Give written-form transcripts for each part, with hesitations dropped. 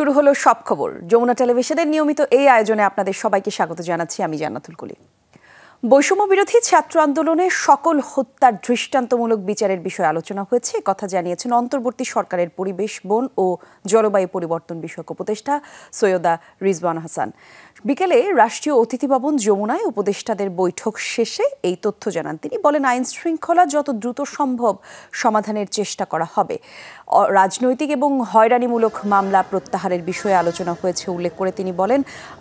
শুরু হলো সব খবর। যমুনা টেলিভিশনের নিয়মিত এই আয়োজনে আপনাদের সবাইকে স্বাগত জানাচ্ছি আমি জান্নাতুল কুলি। বৈষম্য বিরোধী ছাত্র আন্দোলনে সকল হত্যার দৃষ্টান্তমূলক বিচারের বিষয়ে আলোচনা হয়েছে, কথা জানিয়েছেন অন্তর্বর্তী সরকারের পরিবেশ, বন ও জলবায়ু পরিবর্তন বিষয়ক উপদেষ্টা সৈয়দা রিজওয়ানা হাসান। বিকেলে রাষ্ট্রীয় অতিথি ভবন যমুনায় উপদেষ্টাদের বৈঠক শেষে এই তথ্য জানান তিনি। বলেন, আইন শৃঙ্খলা যত দ্রুত সম্ভব সমাধানের চেষ্টা করা হবে। রাজনৈতিক এবং হয়রানিমূলক মামলা প্রত্যাহারের বিষয়ে আলোচনা হয়েছে উল্লেখ করে তিনি বলেন,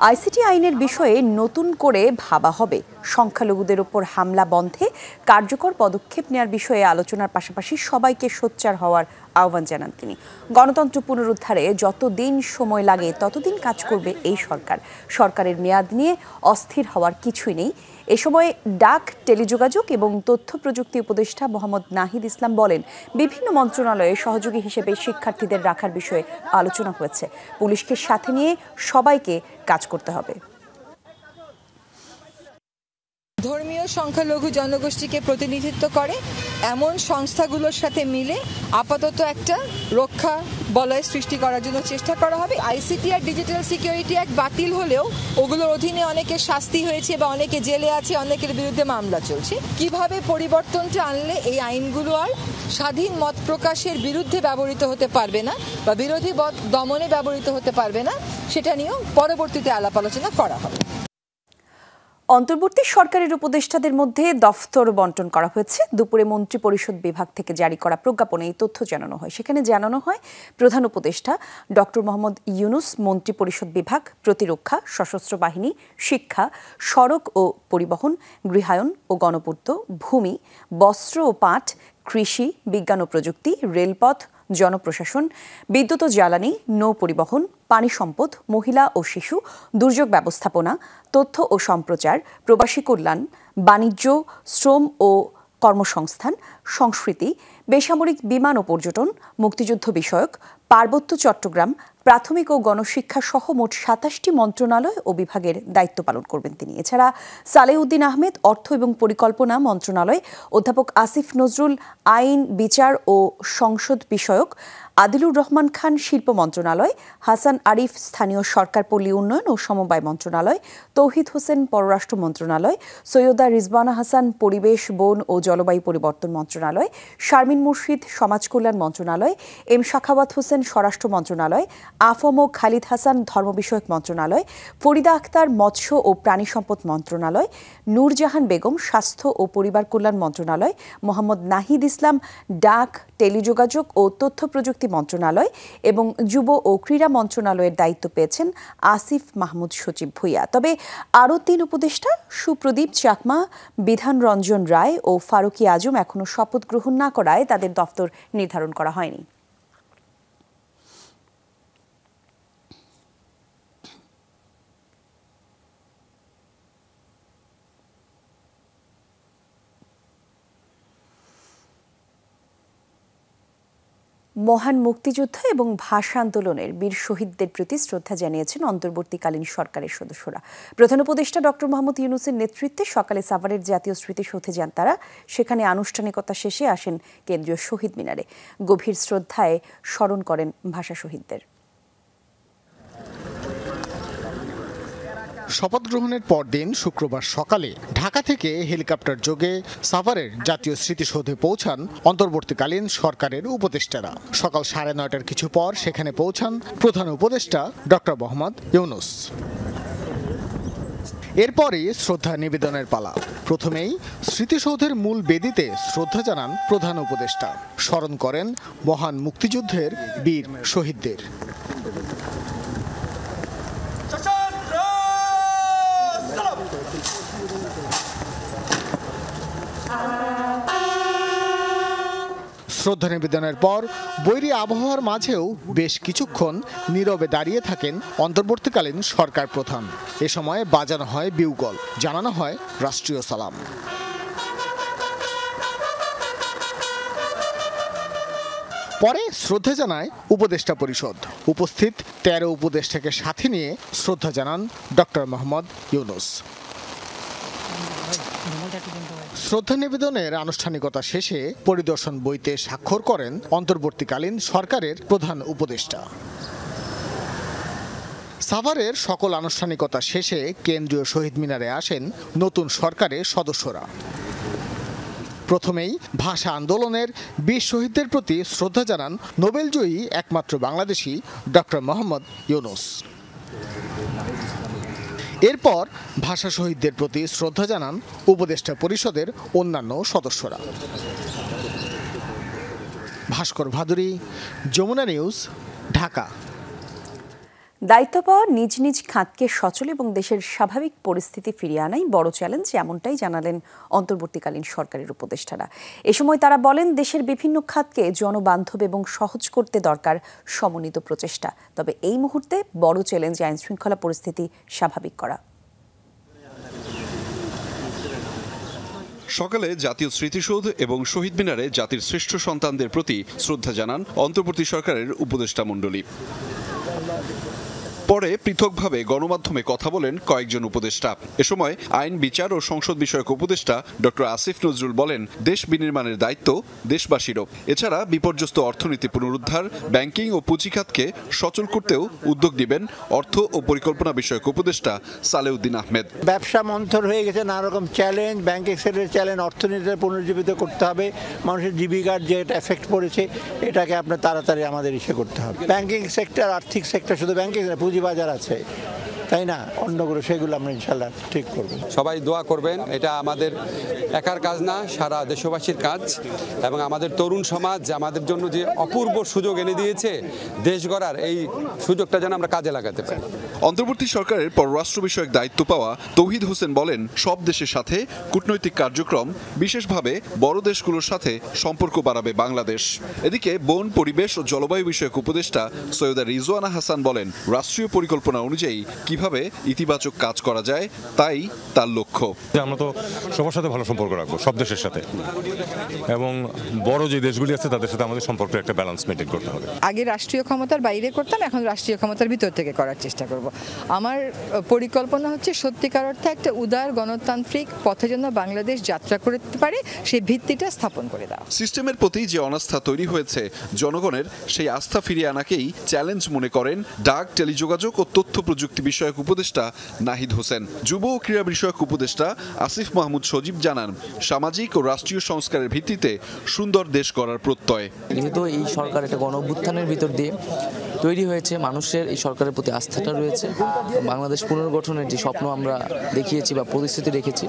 আইসিটি আইনের বিষয়ে নতুন করে ভাবা হবে। সংখ্যালঘুদের ওপর হামলা বন্ধে কার্যকর পদক্ষেপ নেওয়ার বিষয়ে আলোচনার পাশাপাশি সবাইকে সোচ্চার হওয়ার আহ্বান জানান তিনি। গণতন্ত্র পুনরুদ্ধারে যতদিন সময় লাগে ততদিন কাজ করবে এই সরকার। সরকারের মেয়াদ নিয়ে অস্থির হওয়ার কিছুই নেই। এ সময় ডাক, টেলিযোগাযোগ এবং তথ্য প্রযুক্তি উপদেষ্টা মোহাম্মদ নাহিদ ইসলাম বলেন, বিভিন্ন মন্ত্রণালয়ে সহযোগী হিসেবে শিক্ষার্থীদের রাখার বিষয়ে আলোচনা হয়েছে। পুলিশকে সাথে নিয়ে সবাইকে কাজ করতে হবে। ধর্মীয় সংখ্যালঘু জনগোষ্ঠীকে প্রতিনিধিত্ব করে এমন সংস্থাগুলোর সাথে মিলে আপাতত একটা রক্ষা বলয় সৃষ্টি করার জন্য চেষ্টা করা হবে। আইসিটি আর ডিজিটাল সিকিউরিটি অ্যাক্ট বাতিল হলেও ওগুলোর অধীনে অনেকের শাস্তি হয়েছে বা অনেকে জেলে আছে, অনেকের বিরুদ্ধে মামলা চলছে। কিভাবে পরিবর্তনটা আনলে এই আইনগুলো আর স্বাধীন মত প্রকাশের বিরুদ্ধে ব্যবহৃত হতে পারবে না বা বিরোধী মত দমনে ব্যবহৃত হতে পারবে না, সেটা নিয়েও পরবর্তীতে আলাপ আলোচনা করা হবে। অন্তর্বর্তী সরকারের উপদেষ্টাদের মধ্যে দফতর বন্টন করা হয়েছে। দুপুরে মন্ত্রী পরিষদ বিভাগ থেকে জারি করা প্রজ্ঞাপনে এই তথ্য জানানো হয়। সেখানে জানানো হয়, প্রধান উপদেষ্টা ডক্টর মোহাম্মদ ইউনুস মন্ত্রী পরিষদ বিভাগ, প্রতিরক্ষা, সশস্ত্র বাহিনী, শিক্ষা, সড়ক ও পরিবহন, গৃহায়ন ও গণপূর্ত, ভূমি, বস্ত্র ও পাট, কৃষি, বিজ্ঞান ও প্রযুক্তি, রেলপথ, জনপ্রশাসন, বিদ্যুৎ ও জ্বালানি, নৌ পরিবহন, পানি সম্পদ, মহিলা ও শিশু, দুর্যোগ ব্যবস্থাপনা, তথ্য ও সম্প্রচার, প্রবাসী কল্যাণ, বাণিজ্য, শ্রম ও কর্মসংস্থান, সংস্কৃতি, বেসামরিক বিমান ও পর্যটন, মুক্তিযুদ্ধ বিষয়ক, পার্বত্য চট্টগ্রাম, প্রাথমিক ও গণশিক্ষা সহ মোট ২৭টি মন্ত্রণালয় ও বিভাগের দায়িত্ব পালন করবেন তিনি। এছাড়া সালেউদ্দিন আহমেদ অর্থ এবং পরিকল্পনা মন্ত্রণালয়, অধ্যাপক আসিফ নজরুল আইন, বিচার ও সংসদ বিষয়ক, আদিলুর রহমান খান শিল্প মন্ত্রণালয়, হাসান আরিফ স্থানীয় সরকার পল্লী উন্নয়ন ও সমবায় মন্ত্রণালয়, তৌহিদ হোসেন পররাষ্ট্র মন্ত্রণালয়, সৈয়দা রিজওয়ানা হাসান পরিবেশ, বন ও জলবায়ু পরিবর্তন মন্ত্রণালয়, শারমিন মুর্শিদ সমাজ কল্যাণ মন্ত্রণালয়, এম সাখাওয়াত হোসেন স্বরাষ্ট্র মন্ত্রণালয়, আফম ও খালিদ হাসান ধর্ম বিষয়ক মন্ত্রণালয়, ফরিদা আক্তার মৎস্য ও প্রাণী সম্পদ মন্ত্রণালয়, নূরজাহান বেগম স্বাস্থ্য ও পরিবার কল্যাণ মন্ত্রণালয়, মোহাম্মদ নাহিদ ইসলাম ডাক, টেলিযোগাযোগ ও তথ্য প্রযুক্তি মন্ত্রণালয় এবং যুব ও ক্রীড়া মন্ত্রণালয়ের দায়িত্ব পেয়েছেন আসিফ মাহমুদ সচিব ভূঁইয়া। তবে আরও ৩ উপদেষ্টা সুপ্রদীপ চাকমা, বিধান রঞ্জন রায় ও ফারুকি আজম এখনও শপথ গ্রহণ না করায় তাদের দফতর নির্ধারণ করা হয়নি। মহান মুক্তিযুদ্ধ এবং ভাষা আন্দোলনের বীর শহীদদের প্রতি শ্রদ্ধা জানিয়েছেন অন্তর্বর্তীকালীন সরকারের সদস্যরা। প্রধান উপদেষ্টা ডক্টর মোহাম্মদ ইউনুসের নেতৃত্বে সকালে সাভারের জাতীয় স্মৃতিসৌধে যান তারা। সেখানে আনুষ্ঠানিকতা শেষে আসেন কেন্দ্রীয় শহীদ মিনারে। গভীর শ্রদ্ধায় স্মরণ করেন ভাষা শহীদদের। শপথ গ্রহণের পরদিন শুক্রবার সকালে ঢাকা থেকে হেলিকপ্টার যোগে সাভারের জাতীয় স্মৃতিসৌধে পৌঁছান অন্তর্বর্তীকালীন সরকারের উপদেষ্টারা। সকাল 9:30টার কিছু পর সেখানে পৌঁছান প্রধান উপদেষ্টা ডক্টর মোহাম্মদ ইউনুস। এরপরই শ্রদ্ধা নিবেদনের পালা। প্রথমেই স্মৃতিসৌধের মূল বেদিতে শ্রদ্ধা জানান প্রধান উপদেষ্টা, স্মরণ করেন মহান মুক্তিযুদ্ধের বীর শহীদদের। শ্রদ্ধা নিবেদনের পর বৈরী আবহাওয়ার মাঝেও বেশ কিছুক্ষণ নীরবে দাঁড়িয়ে থাকেন অন্তর্বর্তীকালীন সরকার প্রধান। এ সময় বাজানো হয় বিউগল, জানানো হয় রাষ্ট্রীয় সালাম। পরে শ্রদ্ধা জানায় উপদেষ্টা পরিষদ। উপস্থিত 13 উপদেষ্টাকে সাথে নিয়ে শ্রদ্ধা জানান ডক্টর মোহাম্মদ ইউনুস। শ্রদ্ধা নিবেদনের আনুষ্ঠানিকতা শেষে পরিদর্শন বইতে স্বাক্ষর করেন অন্তর্বর্তীকালীন সরকারের প্রধান উপদেষ্টা। সাভারের সকল আনুষ্ঠানিকতা শেষে কেন্দ্রীয় শহীদ মিনারে আসেন নতুন সরকারের সদস্যরা। প্রথমেই ভাষা আন্দোলনের ২০ শহীদদের প্রতি শ্রদ্ধা জানান নোবেলজয়ী একমাত্র বাংলাদেশি ডক্টর মোহাম্মদ ইউনূস। এরপর ভাষা শহীদদের প্রতি শ্রদ্ধা জানান উপদেষ্টা পরিষদের অন্যান্য সদস্যরা। ভাস্কর ভাদুরী, যমুনা নিউজ, ঢাকা। দায়িত্ব পাওয়া নিজ নিজ খাতকে সচল এবং দেশের স্বাভাবিক পরিস্থিতি ফিরিয়ে আনাই বড় চ্যালেঞ্জ, এমনটাই জানালেন অন্তর্বর্তীকালীন সরকারের উপদেষ্টারা। এ সময় তারা বলেন, দেশের বিভিন্ন খাতকে জনবান্ধব এবং সহজ করতে দরকার সমন্বিত প্রচেষ্টা। তবে এই মুহূর্তে বড় চ্যালেঞ্জ আইন শৃঙ্খলা পরিস্থিতি স্বাভাবিক করা। সকালে জাতীয় স্মৃতিসৌধ এবং শহীদ মিনারে জাতির শ্রেষ্ঠ সন্তানদের প্রতি শ্রদ্ধা জানান অন্তর্বর্তী সরকারের উপদেষ্টা মণ্ডলী। পরে পৃথকভাবে গণমাধ্যমে কথা বলেন কয়েকজন উপদেষ্টা। এ সময় আইন, বিচার ও সংসদ বিষয়ক উপদেষ্টা ডক্টর আসিফ নজরুল বলেন, দেশ বিনির্মাণের দায়িত্ব দেশবাসীরও। এছাড়া বিপর্যস্ত অর্থনীতি পুনরুদ্ধার, ব্যাংকিং ও পুঁজিখাতকে সচল করতেও উদ্যোগ নেবেন অর্থ ও পরিকল্পনা বিষয়ক উপদেষ্টা সালেউদ্দিন আহমেদ। ব্যবসা মন্থর হয়ে গেছে, নানা রকম চ্যালেঞ্জ, ব্যাংকিং সেক্টরের চ্যালেঞ্জ, অর্থনীতিতে পুনরুজ্জীবিত করতে হবে। মানুষের জীবিকার যে এটা এফেক্ট পড়েছে, এটাকে আপনার তাড়াতাড়ি আমাদের ইসে করতে হবে। ব্যাংকিং সেক্টর, আর্থিক সেক্টর, শুধু ব্যাংকিং না, পুঁজিবাজার আছে, তাই না, অন্যগুলো, সেগুলো আমরা ইনশাল্লাহ ঠিক করব। সবাই দোয়া করবেন, এটা আমাদের একার কাজ না, সারা দেশবাসীর কাজ। এবং আমাদের তরুণ সমাজ আমাদের জন্য যে অপূর্ব সুযোগ এনে দিয়েছে দেশ গড়ার, এই সুযোগটা যেন আমরা কাজে লাগাতে পারি। অন্তর্বর্তী সরকারের পররাষ্ট্র বিষয়ক দায়িত্ব পাওয়া তৌহিদ হোসেন বলেন, সব দেশের সাথে কূটনৈতিক কার্যক্রম, বিশেষভাবে বড় দেশগুলোর সাথে সম্পর্ক বাড়াবে বাংলাদেশ। এদিকে বন, পরিবেশ ও জলবায়ু বিষয়ক উপদেষ্টা সৈয়দা রিজওয়ানা হাসান বলেন, রাষ্ট্রীয় পরিকল্পনা অনুযায়ী কিভাবে ইতিবাচক কাজ করা যায় তাই তার লক্ষ্য। আমরা তো সবার সাথে ভালো সম্পর্ক রাখবো, সব দেশের সাথে, এবং বড় যে দেশগুলি আছে তাদের সাথে আমাদের সম্পর্কের একটা ব্যালেন্স মেইনটেইন করতে হবে। আগে রাষ্ট্রীয় ক্ষমতার বাইরে করতাম, এখন রাষ্ট্রীয় ক্ষমতার ভিতর থেকে করার চেষ্টা করব। আমার পরিকল্পনা হচ্ছে সত্যিকার অর্থে একটা উদার গণতান্ত্রিক পথে যেন বাংলাদেশ যাত্রা করতে পারে, সেই ভিত্তিটা স্থাপন করে দেওয়া। সিস্টেমের প্রতি যে অনাস্থা তৈরি হয়েছে, জনগণের সেই আস্থা ফিরিয়ে আনাকেই চ্যালেঞ্জ মনে করেন ডাক, টেলিযোগাযোগ ও তথ্য প্রযুক্তি বিষয়ক উপদেষ্টা নাহিদ হোসেন। যুব ও ক্রীড়া বিষয়ক উপদেষ্টা আসিফ মাহমুদ সজীব জানান, সামাজিক ও রাষ্ট্রীয় সংস্কারের ভিত্তিতে সুন্দর দেশ গড়ার প্রত্যয়। যেহেতু এই সরকার একটা গণ অভ্যুত্থানের ভিতর দিয়ে তৈরি হয়েছে, মানুষের এই সরকারের প্রতি আস্থাটা রয়েছে। বাংলাদেশ পুনর্গঠনের যে স্বপ্ন আমরা দেখিয়েছি বা প্রতিশ্রুতি রেখেছি,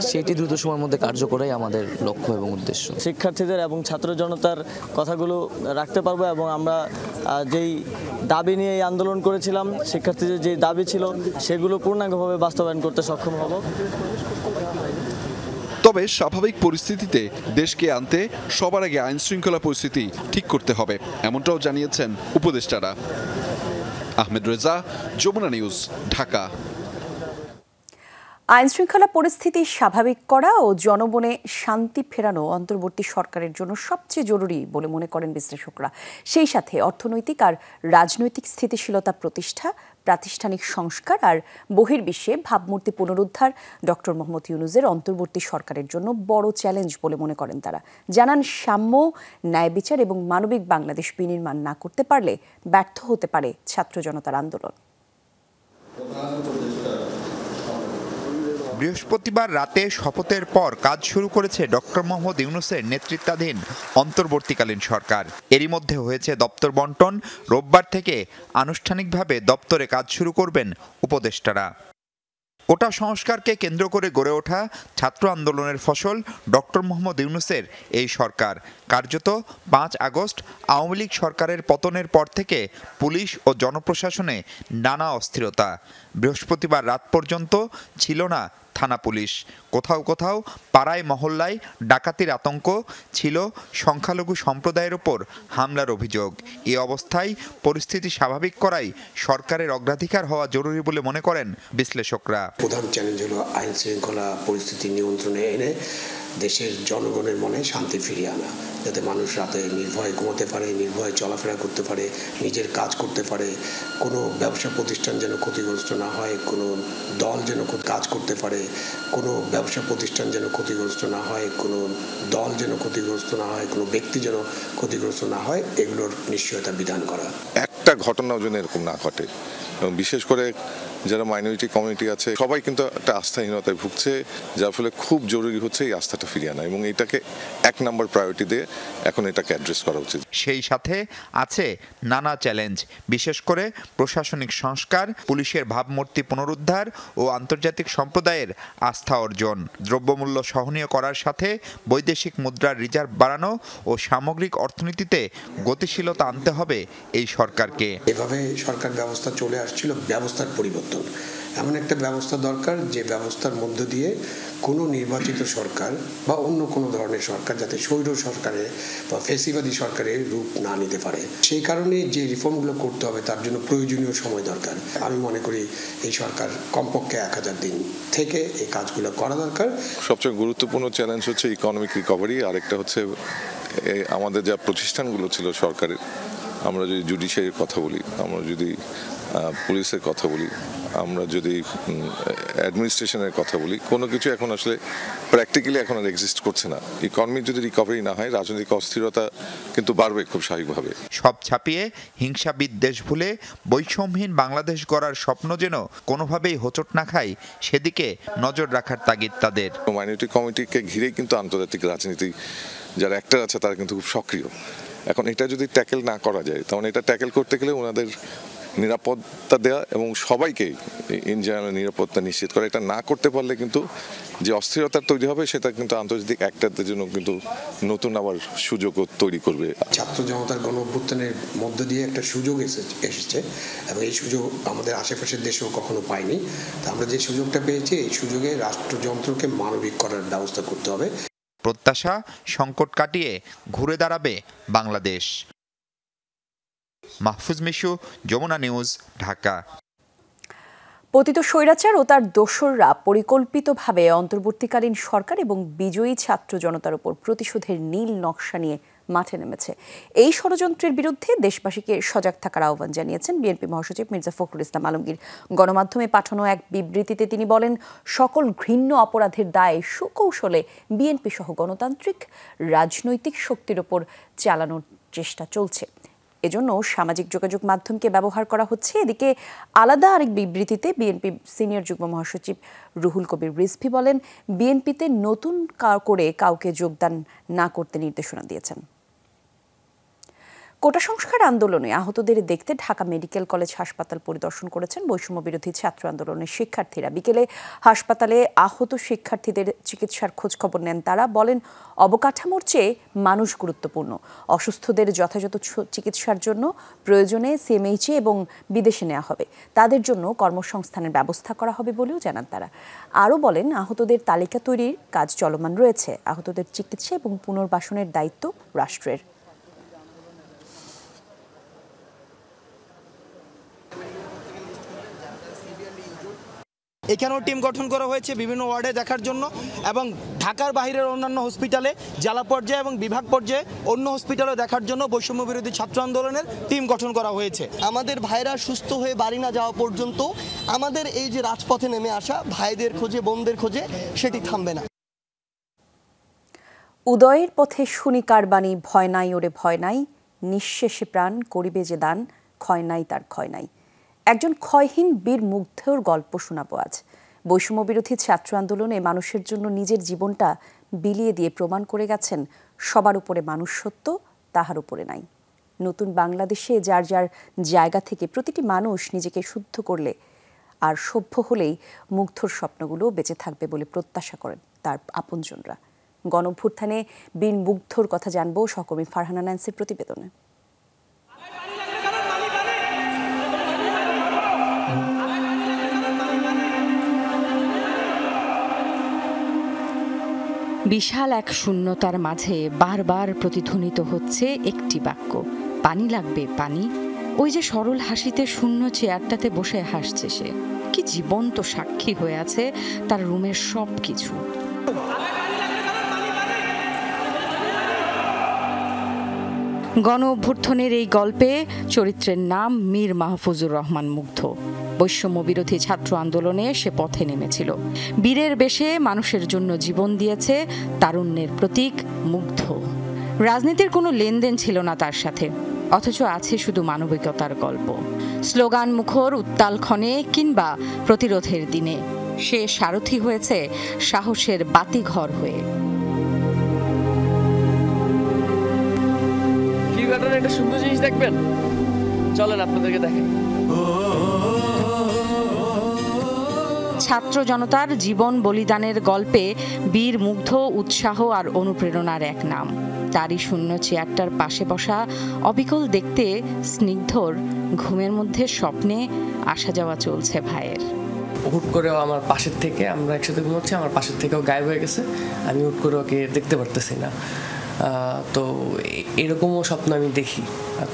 সেটি দ্রুত সময়ের মধ্যে কার্যকরাই আমাদের লক্ষ্য এবং উদ্দেশ্য। শিক্ষার্থীদের এবং ছাত্র জনতার কথাগুলো রাখতে পারবো, এবং আমরা যেই দাবি নিয়ে এই আন্দোলন করেছিলাম, শিক্ষার্থীদের যে দাবি ছিল, সেগুলো পূর্ণাঙ্গভাবে বাস্তবায়ন করতে সক্ষম হব। তবে স্বাভাবিক পরিস্থিতিতে দেশকে আনতে সবার আগে আইন শৃঙ্খলা পরিস্থিতি ঠিক করতে হবে, এমনটাও জানিয়েছেন উপদেষ্টারা। আহমেদ রেজা, যমুনা নিউজ, ঢাকা। আইন শৃঙ্খলা পরিস্থিতি স্বাভাবিক করা ও জনমনে শান্তি ফেরানো অন্তর্বর্তী সরকারের জন্য সবচেয়ে জরুরি বলে মনে করেন বিশ্লেষকরা। সেই সাথে অর্থনৈতিক আর রাজনৈতিক স্থিতিশীলতা প্রতিষ্ঠা, প্রাতিষ্ঠানিক সংস্কার আর বহির্বিশ্বে ভাবমূর্তি পুনরুদ্ধার ডক্টর মোহাম্মদ ইউনূসের অন্তর্বর্তী সরকারের জন্য বড় চ্যালেঞ্জ বলে মনে করেন তারা। জানান, সাম্য, ন্যায় বিচার এবং মানবিক বাংলাদেশ বিনির্মাণ না করতে পারলে ব্যর্থ হতে পারে ছাত্র জনতার আন্দোলন। বৃহস্পতিবার রাতে শপথের পর কাজ শুরু করেছে ডক্টর মোহাম্মদ ইউনূসের নেতৃত্বাধীন অন্তর্বর্তীকালীন সরকার। এরই মধ্যে হয়েছে দপ্তর বন্টন। রোববার থেকে আনুষ্ঠানিকভাবে দপ্তরে কাজ শুরু করবেন উপদেষ্টারা। কোটা সংস্কারকে কেন্দ্র করে গড়ে ওঠা ছাত্র আন্দোলনের ফসল ডক্টর মোহাম্মদ ইউনূসের এই সরকার। কার্যত 5 আগস্ট আওয়ামী লীগ সরকারের পতনের পর থেকে পুলিশ ও জনপ্রশাসনে নানা অস্থিরতা। বৃহস্পতিবার রাত পর্যন্ত ছিল না থানা পুলিশ। কোথাও কোথাও পাড়ায় মহল্লায় ডাকাতির আতঙ্ক ছিল, সংখ্যালঘু সম্প্রদায়ের ওপর হামলার অভিযোগ। এই অবস্থায় পরিস্থিতি স্বাভাবিক করাই সরকারের অগ্রাধিকার হওয়া জরুরি বলে মনে করেন বিশ্লেষকরা। প্রধান চ্যালেঞ্জ হলো আইন শৃঙ্খলা পরিস্থিতি নিয়ন্ত্রণে এনে দেশের জনগণের মনে শান্তি ফিরিয়ে আনা, যাতে মানুষ রাতে নির্ভয়ে ঘুমাতে পারে, নির্ভয়ে চলাফেরা করতে পারে, নিজের কাজ করতে পারে, কোনো ব্যবসা প্রতিষ্ঠান যেন ক্ষতিগ্রস্ত না হয়, কোনো দল যেন কাজ করতে পারে, কোনো ব্যবসা প্রতিষ্ঠান যেন ক্ষতিগ্রস্ত না হয়, কোনো দল যেন ক্ষতিগ্রস্ত না হয়, কোনো ব্যক্তি যেন ক্ষতিগ্রস্ত না হয়, এগুলোর নিশ্চয়তা বিধান করা। একটা ঘটনাও যেন এরকম না ঘটে, এবং বিশেষ করে যারা মাইনরিটি কমিউনিটি আছে সবাই কিন্তু একটা আস্থাহীনতায় ভুগছে, যার ফলে খুব জরুরি হচ্ছে এই আস্থাটা ফিরিয়ে আনা এবং এটাকে 1 নম্বর প্রায়োরিটি দিয়ে এখন এটাকে অ্যাড্রেস করা উচিত। সেই সাথে আছে নানা চ্যালেঞ্জ, বিশেষ করে প্রশাসনিক সংস্কার, পুলিশের ভাবমূর্তি পুনরুদ্ধার ও আন্তর্জাতিক সম্প্রদায়ের আস্থা অর্জন। দ্রব্যমূল্য সহনীয় করার সাথে বৈদেশিক মুদ্রার রিজার্ভ বাড়ানো ও সামগ্রিক অর্থনীতিতে গতিশীলতা আনতে হবে এই সরকারকে। এভাবে সরকার ব্যবস্থা চলে আসছিল, ব্যবস্থার পরিবর্তন, এমন একটা ব্যবস্থা দরকার যে ব্যবস্থার মধ্য দিয়ে কোনো নির্বাচিত সরকার বা অন্য কোনো ধরনের সরকার যাতে স্বৈর সরকারের বা ফ্যাসিবাদী সরকারের রূপ না নিতে পারে। সেই কারণে যে রিফর্মগুলো করতে হবে তার জন্য প্রয়োজনীয় সময় দরকার। আমি মনে করি এই সরকার কমপক্ষে 1000 দিন থেকে এই কাজগুলো করা দরকার। সবচেয়ে গুরুত্বপূর্ণ চ্যালেঞ্জ হচ্ছে ইকোনমিক রিকভারি, আরেকটা হচ্ছে আমাদের যা প্রতিষ্ঠানগুলো ছিল সরকারের, আমরা যদি জুডিশিয়ারির কথা বলি, আমরা যদি পুলিশের কথা বলি, আমরা যদি অ্যাডমিনিস্ট্রেশনের কথা বলি, কোনো কিছু এখন আসলে প্র্যাকটিক্যালি এখন আর এক্সিস্ট করছে না। ইকোনমি যদি রিকভারি না হয় রাজনৈতিক অস্থিরতা কিন্তু বাড়বে খুব স্বাভাবিকভাবে। সব ছাপিয়ে হিংসা বিদ্বেষ ভুলে বৈষম্যহীন বাংলাদেশ গড়ার স্বপ্ন যেন কোনোভাবেই হোঁচট না খায় সেদিকে নজর রাখার তাগিদ তাদের। মাইনরিটি কমিটিকে ঘিরেই কিন্তু আন্তর্জাতিক রাজনীতি যারা অ্যাক্টর আছে তারা কিন্তু খুব সক্রিয়। এখন এটা যদি ট্যাকেল না করা যায় তখন এটা ট্যাকেল করতে গেলে ওনাদের নিরাপত্তা দেওয়া এবং সবাইকে ইন জেনারেল নিরাপত্তা নিশ্চিত করা, এটা না করতে পারলে কিন্তু যে অস্থিরতা তৈরি হবে সেটা কিন্তু আন্তর্জাতিক অ্যাক্টরদের জন্য কিন্তু নতুন আবার সুযোগও তৈরি করবে। ছাত্র জনতার গণ অভ্যুত্থানের মধ্য দিয়ে একটা সুযোগ এসেছে এবং এই সুযোগ আমাদের আশেপাশের দেশেও কখনো পাইনি। তা আমরা যে সুযোগটা পেয়েছি এই সুযোগে রাষ্ট্রযন্ত্রকে মানবিক করার ব্যবস্থা করতে হবে। প্রত্যাশা সংকট কাটিয়ে ঘুরে দাঁড়াবে বাংলাদেশ। মাহফুজ মিশু, যমুনা নিউজ, ঢাকা। পতিত স্বৈরাচার ও তার দোসররা পরিকল্পিতভাবে অন্তর্বর্তীকালীন সরকার এবং বিজয়ী ছাত্র জনতার উপর প্রতিশোধের নীল নকশা নিয়ে মাঠে নেমেছে। এই ষড়যন্ত্রের বিরুদ্ধে দেশবাসীকে সজাগ থাকার আহ্বান জানিয়েছেন বিএনপি মহাসচিব মির্জা ফখরুল ইসলাম আলমগীর। গণমাধ্যমে পাঠানো এক বিবৃতিতে তিনি বলেন, সকল ঘৃণ্য অপরাধের দায়ে সুকৌশলে বিএনপি সহ গণতান্ত্রিক রাজনৈতিক শক্তির ওপর চালানোর চেষ্টা চলছে। এজন্য সামাজিক যোগাযোগ মাধ্যমকে ব্যবহার করা হচ্ছে। এদিকে আলাদা আরেক বিবৃতিতে বিএনপি সিনিয়র যুগ্ম মহাসচিব রুহুল কবির রিজভী বলেন, বিএনপিতে নতুন করে কাউকে যোগদান না করতে নির্দেশনা দিয়েছেন। কোটা সংস্কার আন্দোলনে আহতদের দেখতে ঢাকা মেডিকেল কলেজ হাসপাতাল পরিদর্শন করেছেন বৈষম্য বিরোধী ছাত্র আন্দোলনের শিক্ষার্থীরা। বিকেলে হাসপাতালে আহত শিক্ষার্থীদের চিকিৎসার খোঁজ খবর নেন তারা। বলেন, অবকাঠামোর চেয়ে মানুষ গুরুত্বপূর্ণ। অসুস্থদের যথাযথ চিকিৎসার জন্য প্রয়োজনে সিএমএইচে এবং বিদেশে নেওয়া হবে। তাদের জন্য কর্মসংস্থানের ব্যবস্থা করা হবে বলেও জানান তারা। আরও বলেন, আহতদের তালিকা তৈরির কাজ চলমান রয়েছে। আহতদের চিকিৎসা এবং পুনর্বাসনের দায়িত্ব রাষ্ট্রের। এখানেও টিম গঠন করা হয়েছে বিভিন্ন ওয়ার্ডে দেখার জন্য এবং ঢাকার বাইরের অন্যান্য হসপিটালে জেলা পর্যায়ে এবং বিভাগ পর্যায়ে অন্য হসপিটালে দেখার জন্য বৈষম্য বিরোধী ছাত্র আন্দোলনের টিম গঠন করা হয়েছে। আমাদের ভাইরা সুস্থ হয়ে বাড়ি না যাওয়া পর্যন্ত আমাদের এই যে রাজপথে নেমে আসা ভাইদের খোঁজে বোনদের খোঁজে সেটি থামবে না। উদয়ের পথে শুনি কার বাণী, ভয় নাই ওরে ভয় নাই, নিঃশেষে প্রাণ করিবে যে দান, ক্ষয় নাই তার ক্ষয় নাই। একজন ক্ষয়হীন বীর মুগ্ধর গল্প শোনাবো আজ। বৈষম্য বিরোধী ছাত্র আন্দোলনে মানুষের জন্য নিজের জীবনটা বিলিয়ে দিয়ে প্রমাণ করে গেছেন সবার উপরে মানুষ সত্য, তাহার উপরে নাই। নতুন বাংলাদেশে যার যার জায়গা থেকে প্রতিটি মানুষ নিজেকে শুদ্ধ করলে আর সভ্য হলেই মুগ্ধর স্বপ্নগুলো বেঁচে থাকবে বলে প্রত্যাশা করেন তার আপনজনরা। গণঅভ্যুত্থানে বীর মুগ্ধর কথা জানবো সহকর্মী ফারহানা ন্যান্সির প্রতিবেদনে। বিশাল এক শূন্যতার মাঝে বারবার প্রতিধ্বনিত হচ্ছে একটি বাক্য, পানি লাগবে পানি। ওই যে সরল হাসিতে শূন্য চেয়ারটাতে বসে হাসছে সে, কি জীবন্ত সাক্ষী হয়ে আছে তার রুমের সব কিছু। গণ অভ্যুত্থানের এই গল্পে চরিত্রের নাম মীর মাহফুজুর রহমান মুগ্ধ। বৈষম্য বিরোধী ছাত্র আন্দোলনে সে পথে নেমেছিল। বীরের বেশে মানুষের জন্য জীবন দিয়েছে তারুণ্যের প্রতীক মুগ্ধ। রাজনীতির কোনো লেনদেন ছিল না তার সাথে, অথচ আছে শুধু মানবিকতার গল্প। স্লোগান মুখর উত্তাল ক্ষণে কিংবা প্রতিরোধের দিনে সে সারথি হয়েছে সাহসের বাতিঘর হয়ে। একটা সুন্দর জিনিস দেখবেন, চলেন আপনাদেরকে দেখাই। ছাত্র জনতার জীবন বলিদানের গল্পে বীর মুগ্ধ উৎসাহ আর অনুপ্রেরণার এক নাম। তারই শূন্য চেয়ারটার পাশে বসা অবিকল দেখতে স্নিগ্ধর ঘুমের মধ্যে স্বপ্নে আসা যাওয়া চলছে ভাইয়ের। হুট করেও আমার পাশের থেকে, আমরা একসাথে ঘুমাচ্ছি, আমার পাশের থেকেও গায়েব হয়ে গেছে। আমি হুট করে ওকে দেখতে পারতেছি না। তো এরকমও স্বপ্ন আমি দেখি।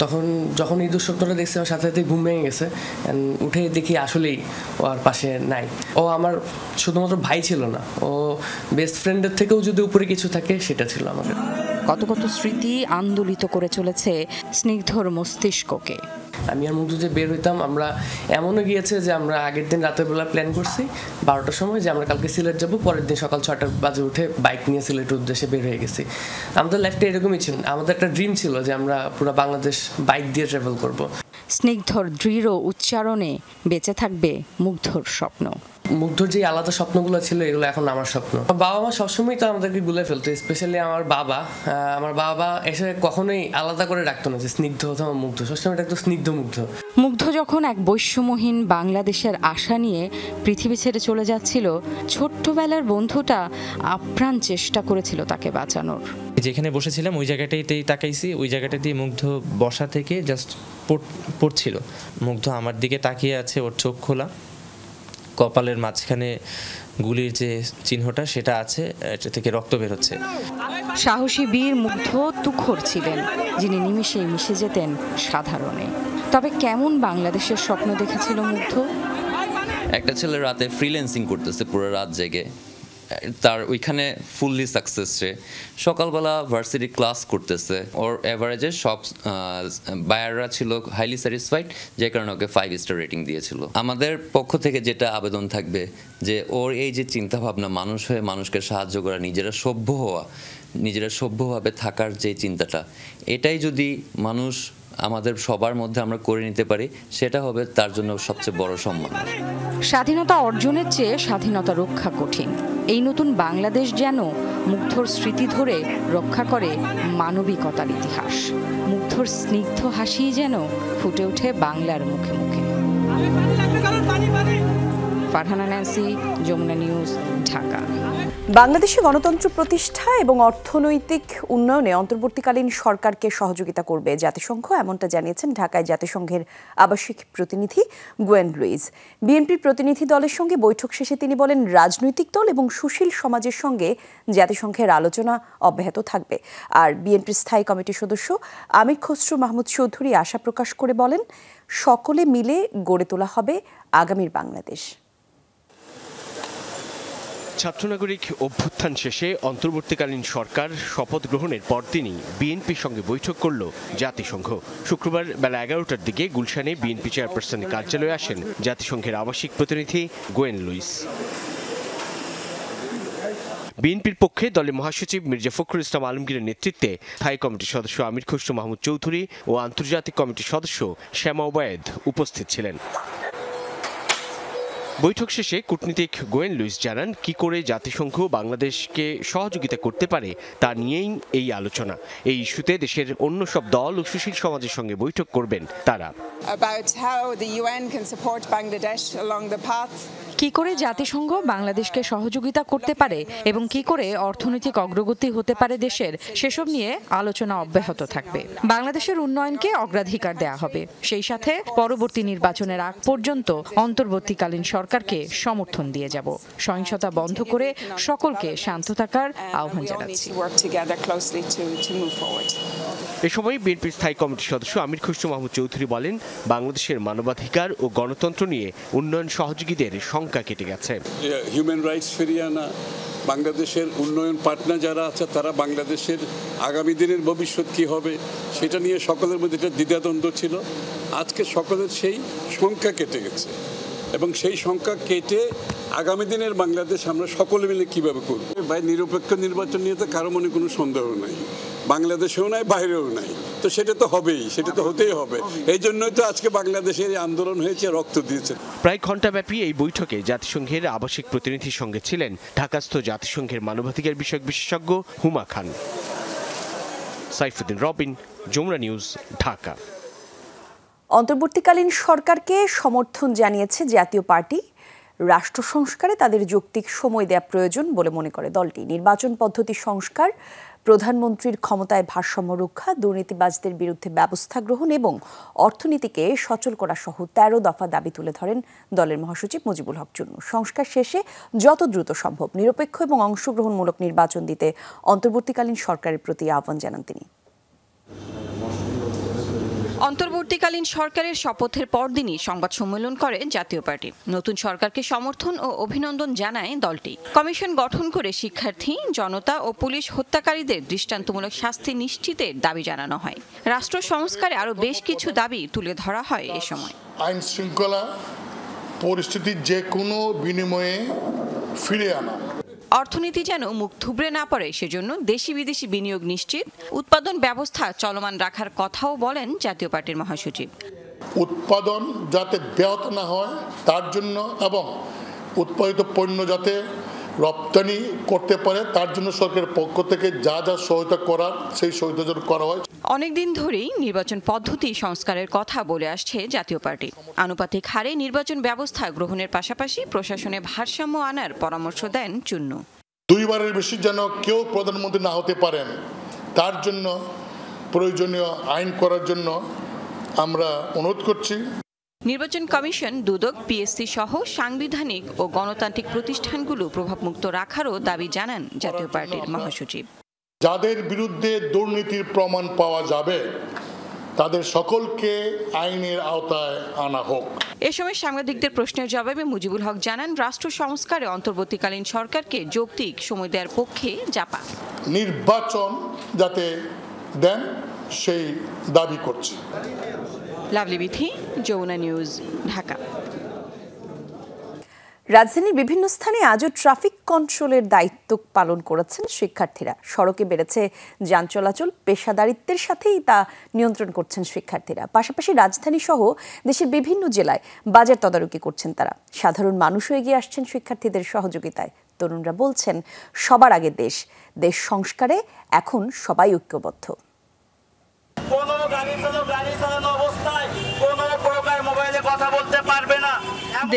তখন যখন এই দুঃস্বপ্নটা দেখছি আমার সাথে সাথে ঘুম ভেঙে গেছে। উঠে দেখি আসলেই ও আর পাশে নাই। ও আমার শুধুমাত্র ভাই ছিল না, ও বেস্ট ফ্রেন্ডের থেকেও যদি উপরে কিছু থাকে সেটা ছিল আমাদের। কত কত স্মৃতি আন্দোলিত করে চলেছে স্নিগ্ধর মস্তিষ্ককে। আমি আর মুগ্ধ যে বের হইতাম, আমরা এমনও গিয়েছে যে আমরা আগের দিন রাতের বেলা প্ল্যান করছি 12টার সময় যে আমরা কালকে সিলেট যাব, পরের দিন সকাল 6টা বাজে উঠে বাইক নিয়ে সিলেটের উদ্দেশ্যে বের হয়ে গেছি। আমাদের লাইফটা এরকমই ছিল। আমাদের একটা ড্রিম ছিল যে আমরা পুরো বাংলাদেশ বাইক দিয়ে ট্রাভেল করব। স্নিগ্ধর দৃঢ় উচ্চারণে বেঁচে থাকবে মুগ্ধর স্বপ্ন। মুগ্ধর যে আলাদা স্বপ্নগুলো ছিল এগুলো এখন আমার স্বপ্ন। বাবা মা সবসময় তো আমাদেরকে গুলে ফেলতো, স্পেশালি আমার বাবা এসে কখনোই আলাদা করে রাখতো না যে স্নিগ্ধ অথবা মুগ্ধ, সবসময় ডাকতো স্নিগ্ধ মুগ্ধ। মুগ্ধ যখন এক বৈষম্যহীন বাংলাদেশের আশা নিয়ে পৃথিবী ছেড়ে চলে যাচ্ছিল, ছোট্টবেলার বন্ধুটা আপ্রাণ চেষ্টা করেছিল তাকে বাঁচানোর। যেখানে বসেছিলাম ওই জায়গাটাতেই তাকাইছি, ওই জায়গাটাতেই মুগ্ধ বসা থেকে জাস্ট পড়ছিল। মুগ্ধ আমার দিকে তাকিয়ে আছে, ওর চোখ খোলা, কপালের মাঝখানে গুলির যে চিহ্নটা সেটা আছে, এটা থেকে রক্ত বের হচ্ছে। সাহসী বীর মুগ্ধ তুখর ছিলেন, যিনি নিমিষে মিশে যেতেন সাধারণে। তবে কেমন বাংলাদেশের স্বপ্ন দেখেছিল মুগ্ধ? একটা ছেলে রাতে ফ্রিল্যান্সিং করতেছে পুরো রাত জেগে, তার ওইখানে ফুললি সাকসেস। সে সকালবেলা ভার্সিটি ক্লাস করতেছে, ওর এভারেজে সব বায়াররা ছিল হাইলি স্যাটিসফাইড, যে কারণে ওকে 5 স্টার রেটিং দিয়েছিল। আমাদের পক্ষ থেকে যেটা আবেদন থাকবে যে ওর এই যে চিন্তাভাবনা, মানুষ হয়ে মানুষকে সাহায্য করা, নিজেরা সভ্যভাবে থাকার যে চিন্তাটা, এটাই যদি মানুষ আমাদের সবার মধ্যে আমরা করে নিতে পারি, সেটা হবে তার জন্য সবচেয়ে বড় সম্মান। স্বাধীনতা অর্জনের চেয়ে স্বাধীনতা রক্ষা কঠিন। এই নতুন বাংলাদেশ যেন মুগ্ধর স্মৃতি ধরে রক্ষা করে মানবিকতার ইতিহাস। মুগ্ধর স্নিগ্ধ হাসি যেন ফুটে ওঠে বাংলার মুখে মুখে। ফারহানা ন্যান্সি, যমুনা নিউজ, ঢাকা। বাংলাদেশে গণতন্ত্র প্রতিষ্ঠা এবং অর্থনৈতিক উন্নয়নে অন্তর্বর্তীকালীন সরকারকে সহযোগিতা করবে জাতিসংঘ, এমনটা জানিয়েছেন ঢাকায় জাতিসংঘের আবাসিক প্রতিনিধি গোয়েন লুইস। বিএনপির প্রতিনিধি দলের সঙ্গে বৈঠক শেষে তিনি বলেন, রাজনৈতিক দল এবং সুশীল সমাজের সঙ্গে জাতিসংঘের আলোচনা অব্যাহত থাকবে। আর বিএনপির স্থায়ী কমিটির সদস্য আমির খসরু মাহমুদ চৌধুরী আশা প্রকাশ করে বলেন, সকলে মিলে গড়ে তোলা হবে আগামীর বাংলাদেশ। ছাত্রনাগরিক অভ্যুত্থান শেষে অন্তর্বর্তীকালীন সরকার শপথ গ্রহণের পরদিনই বিএনপির সঙ্গে বৈঠক করল জাতিসংঘ। শুক্রবার বেলা 11টার দিকে গুলশানে বিএনপি চেয়ারপারসনের কার্যালয়ে আসেন জাতিসংঘের আবাসিক প্রতিনিধি গোয়েন লুইস। বিএনপির পক্ষে দলের মহাসচিব মির্জা ফখরুল ইসলাম আলমগীরের নেতৃত্বে স্থায়ী কমিটির সদস্য আমির খসরু মাহমুদ চৌধুরী ও আন্তর্জাতিক কমিটির সদস্য শ্যামা ওবায়েদ উপস্থিত ছিলেন। বৈঠক শেষে কূটনীতিক গোয়েন লুইস জানান, কি করে জাতিসংঘ বাংলাদেশকে সহযোগিতা করতে পারে তা নিয়েই এই আলোচনা। এই ইস্যুতে দেশের অন্য সব দল ও সুশীল সমাজের সঙ্গে বৈঠক করবেন তারা। কি করে জাতিসংঘ বাংলাদেশকে সহযোগিতা করতে পারে এবং কি করে অর্থনৈতিক অগ্রগতি হতে পারে দেশের, সেসব নিয়ে আলোচনা অব্যাহত থাকবে। বাংলাদেশের উন্নয়নকে অগ্রাধিকার দেওয়া হবে, সেই সাথে পরবর্তী নির্বাচনের আগ পর্যন্ত অন্তর্বর্তীকালীন সরকারকে সমর্থন দিয়ে যাব। সহিংসতা বন্ধ করে সকলকে শান্ত থাকার আহ্বান জানাচ্ছি। এ সময় বিএনপির স্থায়ী কমিটির সদস্য আমির খসরু মাহমুদ চৌধুরী বলেন, বাংলাদেশের মানবাধিকার ও গণতন্ত্র নিয়ে উন্নয়ন সহযোগীদের শঙ্কা কেটে গেছে। হিউম্যান রাইটস ফিরিয়ে আনা, বাংলাদেশের উন্নয়ন পার্টনার যারা আছে তারা বাংলাদেশের আগামী দিনের ভবিষ্যৎ কী হবে সেটা নিয়ে সকলের মধ্যে একটা দ্বিধাদ্বন্দ্ব ছিল। আজকে সকলের সেই শঙ্কা কেটে গেছে এবং সেই শঙ্কা কেটে আগামী দিনের বাংলাদেশ আমরা সকলে মিলে কীভাবে করব। ভাই, নিরপেক্ষ নির্বাচন নিয়ে তো কারো মনে কোনো সন্দেহ নাই। বাংলাদেশেও নাই, বাইরেও নাই। তো সেটা তো হবেই, সেটা তো হতেই হবে। এই জন্যই তো আজকে বাংলাদেশের আন্দোলন হয়েছে, রক্ত দিয়েছে। প্রায় ঘণ্টাব্যাপী এই বৈঠকে জাতিসংঘের আবাসিক প্রতিনিধির সঙ্গে ছিলেন ঢাকাস্থ জাতিসংঘের মানবাধিকার বিষয়ক বিশেষজ্ঞ হুমা খান। সাইফুদ্দিন রবিন, যমুনা নিউজ, ঢাকা। অন্তর্বর্তীকালীন সরকারকে সমর্থন জানিয়েছে জাতীয় পার্টি। রাষ্ট্র সংস্কারে তাদের যৌক্তিক সময় দেওয়া প্রয়োজন বলে মনে করে দলটি। নির্বাচন পদ্ধতি সংস্কার, প্রধানমন্ত্রীর ক্ষমতায় ভারসাম্য রক্ষা, দুর্নীতিবাজদের বিরুদ্ধে ব্যবস্থা গ্রহণ এবং অর্থনীতিকে সচল করা সহ 13 দফা দাবি তুলে ধরেন দলের মহাসচিব মুজিবুল হক চুন্নু। সংস্কার শেষে যত দ্রুত সম্ভব নিরপেক্ষ এবং অংশগ্রহণমূলক নির্বাচন দিতে অন্তর্বর্তীকালীন সরকারের প্রতি আহ্বান জানান তিনি। অন্তর্বর্তীকালীন সরকারের শপথের পরদিনই সংবাদ সম্মেলন করে জাতীয় পার্টি। নতুন সরকারকে সমর্থন ও অভিনন্দন জানায় দলটি। কমিশন গঠন করে শিক্ষার্থী, জনতা ও পুলিশ হত্যাকারীদের দৃষ্টান্তমূলক শাস্তি নিশ্চিতের দাবি জানানো হয়। রাষ্ট্র সংস্কারে আরও বেশ কিছু দাবি তুলে ধরা হয় এ সময়। আইন শৃঙ্খলা পরিস্থিতির যে কোনো বিনিময়ে ফিরে আনা, অর্থনীতি যেন মুখ থুবড়ে না পড়ে সেজন্য দেশি বিদেশি বিনিয়োগ নিশ্চিত, উৎপাদন ব্যবস্থা চলমান রাখার কথাও বলেন জাতীয় পার্টির মহাসচিব। উৎপাদন যাতে ব্যাহত না হয় তার জন্য এবং উৎপাদিত পণ্য যাতে রপ্তানি করতে পারে তার জন্য সরকারের পক্ষ থেকে যা যা সহায়তা করার সেই সহায়তা যেন করা হয়। অনেকদিন ধরেই নির্বাচন পদ্ধতি সংস্কারের কথা বলে আসছে জাতীয় পার্টি। আনুপাতিক হারে নির্বাচন ব্যবস্থা গ্রহণের পাশাপাশি প্রশাসনে ভারসাম্য আনার পরামর্শ দেন চুন্নু। 2 বারের বেশি যেন কেউ প্রধানমন্ত্রী না হতে পারেন তার জন্য প্রয়োজনীয় আইন করার জন্য আমরা অনুরোধ করছি। নির্বাচন কমিশন, দুদক, পিএসসি সহ সাংবিধানিক ও গণতান্ত্রিক প্রতিষ্ঠানগুলো প্রভাবমুক্ত রাখারও দাবি জানান জাতীয় পার্টির মহাসচিব। যাদের বিরুদ্ধে দুর্নীতির প্রমাণ পাওয়া যাবে তাদের সকলকে আইনের আওতায় আনা হোক। এ সময় সাংবাদিকদের প্রশ্নের জবাবে মুজিবুল হক জানান, রাষ্ট্র সংস্কারে অন্তর্বর্তীকালীন সরকারকে যৌক্তিক সময় দেওয়ার পক্ষে জাপা। নির্বাচন যাতে দেন সেই দাবি করছি। লাভলি বিথি, যমুনা নিউজ, ঢাকা। রাজধানীর বিভিন্ন স্থানে আজও ট্রাফিক কন্ট্রোলের দায়িত্ব পালন করেছেন শিক্ষার্থীরা। সড়কে বেড়েছে যান চলাচল, পেশাদারিত্বের সাথেই তা নিয়ন্ত্রণ করছেন শিক্ষার্থীরা। পাশাপাশি রাজধানী সহ দেশের বিভিন্ন জেলায় বাজার তদারকি করছেন তারা। সাধারণ মানুষও এগিয়ে আসছেন শিক্ষার্থীদের সহযোগিতায়। তরুণরা বলছেন, সবার আগে দেশ, দেশ সংস্কারে এখন সবাই ঐক্যবদ্ধ।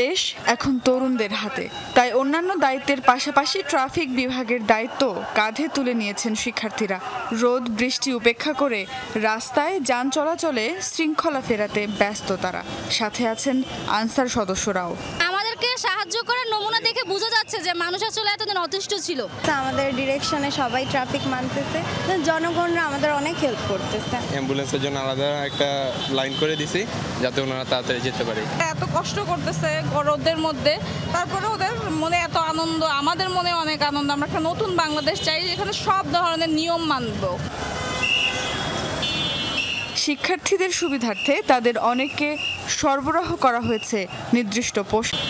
দেশ এখন তরুণদের হাতে, তাই অন্যান্য দায়িত্বের পাশাপাশি ট্রাফিক বিভাগের দায়িত্ব কাঁধে তুলে নিয়েছেন শিক্ষার্থীরা। রোদ বৃষ্টি উপেক্ষা করে রাস্তায় যান চলাচলে শৃঙ্খলা ফেরাতে ব্যস্ত তারা। সাথে আছেন আনসার সদস্যরাও। আমাদেরকে সাহায্য করার নমুনা দেখে বোঝা যাচ্ছে যে মানুষ আসলে এতদিন অতিষ্ঠ ছিল। আমাদের ডিরেকশনে সবাই ট্রাফিক মানতেছে, জনগণরা আমাদের অনেক হেল্প করতেছে। অ্যাম্বুলেন্সের জন্য আলাদা একটা লাইন করে দিছি যাতে ওনারা তাড়াতাড়ি যেতে পারে। এত কষ্ট করতেছে রোদের মধ্যে, তারপরে ওদের মনে এত আনন্দ, আমাদের মনে অনেক আনন্দ। আমরা একটা নতুন বাংলাদেশ চাই যেখানে সব ধরনের নিয়ম মানব। শিক্ষার্থীদের সুবিধার্থে তাদের অনেককে সরবরাহ করা হয়েছে নির্দিষ্ট পোশাক।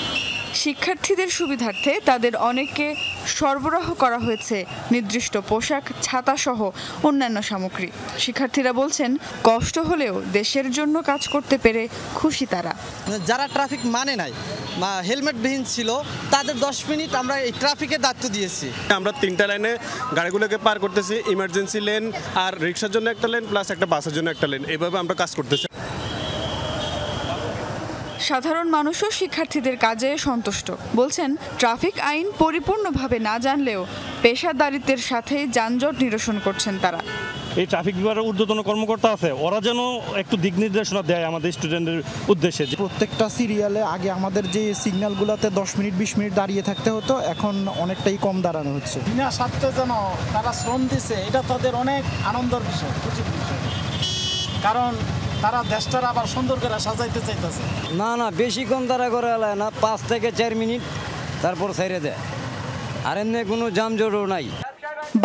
শিক্ষার্থীদের সুবিধার্থে তাদের অনেককে সরবরাহ করা হয়েছে নির্দিষ্ট পোশাক, ছাতা সহ অন্যান্য সামগ্রী। শিক্ষার্থীরা বলছেন, কষ্ট হলেও দেশের জন্য কাজ করতে পেরে খুশি তারা। যারা ট্রাফিক মানে নাই বা হেলমেটবিহীন ছিল তাদের 10 মিনিট আমরা এই ট্রাফিকের দায়িত্ব দিয়েছি। আমরা 3টা লাইনে গাড়িগুলোকে পার করতেছি, ইমার্জেন্সি লেন আর রিক্সার জন্য একটা লেন প্লাস একটা বাসের জন্য একটা লেন, এইভাবে আমরা কাজ করতেছি। সাধারণ মানুষও শিক্ষার্থীদের কাজে সন্তুষ্ট। বলছেন, ট্রাফিক আইন পরিপূর্ণভাবে না জানলেও পেশাদারিত্বের সাথে যানজট নিরসন করছেন তারা। এই ট্রাফিক বিভাগের ঊর্ধ্বতন কর্মকর্তা আছে, ওরা যেন একটু দিক নির্দেশনা দেয় আমাদের স্টুডেন্টের উদ্দেশ্যে। প্রত্যেকটা সিরিয়ালে আগে আমাদের যে সিগন্যালগুলোতে 10 মিনিট 20 মিনিট দাঁড়িয়ে থাকতে হতো, এখন অনেকটাই কম দাঁড়ানো হচ্ছে। বিনা স্বার্থে যেন তারা শ্রম দিছে, এটা তাদের অনেক আনন্দের বিষয়, খুশির বিষয়। কারণ তারা দেশটার আবার সুন্দর করে সাজাইতে চাইতেছে। না বেশিক্ষণ তারা করে না, 5 থেকে 4 মিনিট তারপর ছেড়ে দেয়, আর এমনি কোনো যানজটও নাই।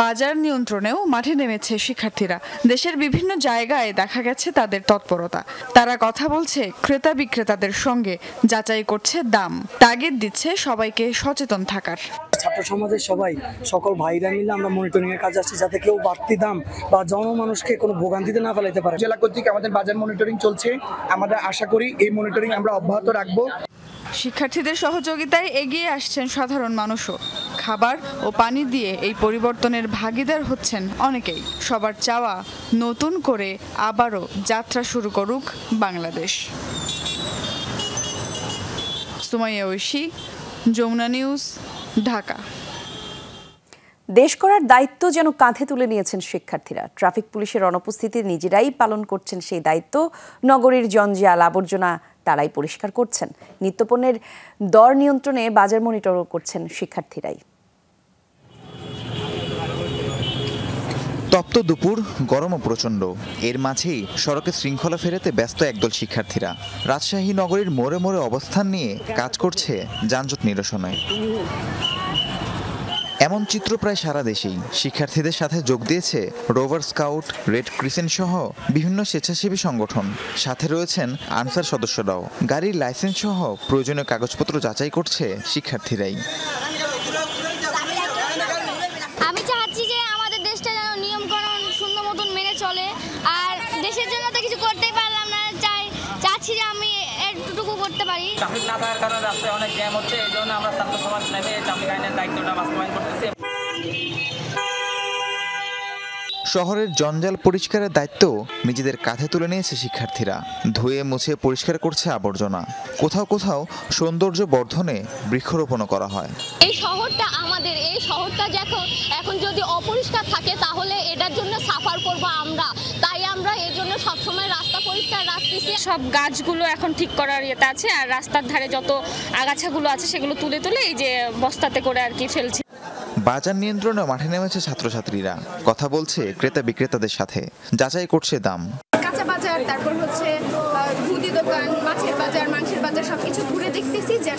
বাজার নিয়ন্ত্রণেও মাঠে নেমেছে শিক্ষার্থীরা। দেশের বিভিন্ন জায়গায় দেখা গেছে তাদের তৎপরতা। তারা কথা বলছে ক্রেতা বিক্রেতাদের সঙ্গে, যাচাই করছে দাম, তাগিদ দিচ্ছে সবাইকে সচেতন থাকার। ছাত্র সমাজের সবাই সকল ভাইরা মিলে আমরা মনিটরিং এর কাজে আসছি, যাতে কেউ বাড়তি দাম বা জনমানুষকে কোনো ভোগান্তিতে না ফেলাইতে পারে। জেলা কর্তৃক আমাদের বাজার মনিটরিং চলছে, আমরা আশা করি এই মনিটরিং আমরা অব্যাহত রাখবো। শিক্ষার্থীদের সহযোগিতায় এগিয়ে আসছেন সাধারণ মানুষও। খাবার ও পানি দিয়ে এই পরিবর্তনের ভাগীদার হচ্ছেন অনেকেই। সবার চাওয়া নতুন করে আবারও যাত্রা শুরু করুক বাংলাদেশ। সুমাইয়া ঐশী, যমুনা নিউজ, ঢাকা। দেশ করার দায়িত্ব যেন কাঁধে তুলে নিয়েছেন শিক্ষার্থীরা। ট্রাফিক পুলিশের অনুপস্থিতি নিজেরাই পালন করছেন সেই দায়িত্ব। নগরীর জঞ্জাল আবর্জনা তারাই পরিষ্কার করছেন। নিত্যপণ্যের দর নিয়ন্ত্রণে বাজার মনিটরও করছেন শিক্ষার্থীরাই। তপ্ত দুপুর, গরমও প্রচণ্ড। এর মাঝেই সড়কে শৃঙ্খলা ফেরাতে ব্যস্ত একদল শিক্ষার্থীরা। রাজশাহী নগরীর মোড়ে মোড়ে অবস্থান নিয়ে কাজ করছে যানজট নিরসনে। এমন চিত্র প্রায় সারা দেশেই। শিক্ষার্থীদের সাথে যোগ দিয়েছে রোভার স্কাউট, রেড ক্রিসেন্ট সহ বিভিন্ন স্বেচ্ছাসেবী সংগঠন। সাথে রয়েছেন আনসার সদস্যরাও। গাড়ির লাইসেন্স সহ প্রয়োজনীয় কাগজপত্র যাচাই করছে শিক্ষার্থীরাই। আমি চাচ্ছি যে আমাদের দেশটা যেন নিয়মকানুন সুন্দর মতন মেনে চলে, আর দেশের জন্য তো কিছু করতেই পারলাম না, চাচ্ছি যে আমি এটুকু করতে পারি। ট্রাফিক না থাকার কারণে রাস্তায় অনেক জ্যাম হচ্ছে, এই জন্য আমরা ছাত্র সমাজ নেমে ট্রাফিক আইনের দায়িত্বটা বাস্তবায়ন করতেছি। শহরের জঞ্জাল পরিষ্কারের দায়িত্ব নিজেদের কাঁধে তুলে নিয়েছে শিক্ষার্থীরা। ধুয়ে মুছে পরিষ্কার করছে আবর্জনা। কোথাও কোথাও সৌন্দর্য বর্ধনে বৃক্ষরোপণও করা হয়। এই শহরটা আমাদের, এই শহরটা এখন যদি অপরিষ্কার থাকে তাহলে এটার জন্য সাফার করব আমরা। তাই আমরা এর জন্য সবসময় রাস্তা পরিষ্কার রাখতেছি। সব গাছগুলো এখন ঠিক করার ইয়েতে আছে, আর রাস্তার ধারে যত আগাছাগুলো আছে সেগুলো তুলে তুলে এই যে বস্তাতে করে আর কি ফেলছি। বাজার নিয়ন্ত্রণে মাঠে নেমেছে ছাত্রছাত্রীরা। কথা বলছে ক্রেতা বিক্রেতাদের সাথে, যাচাই করছে দাম। কাঁচা বাজার, তারপর হচ্ছে মুদি দোকান, মাছের বাজার, মাংসের বাজার সবকিছু ঘুরে দেখতেছি যে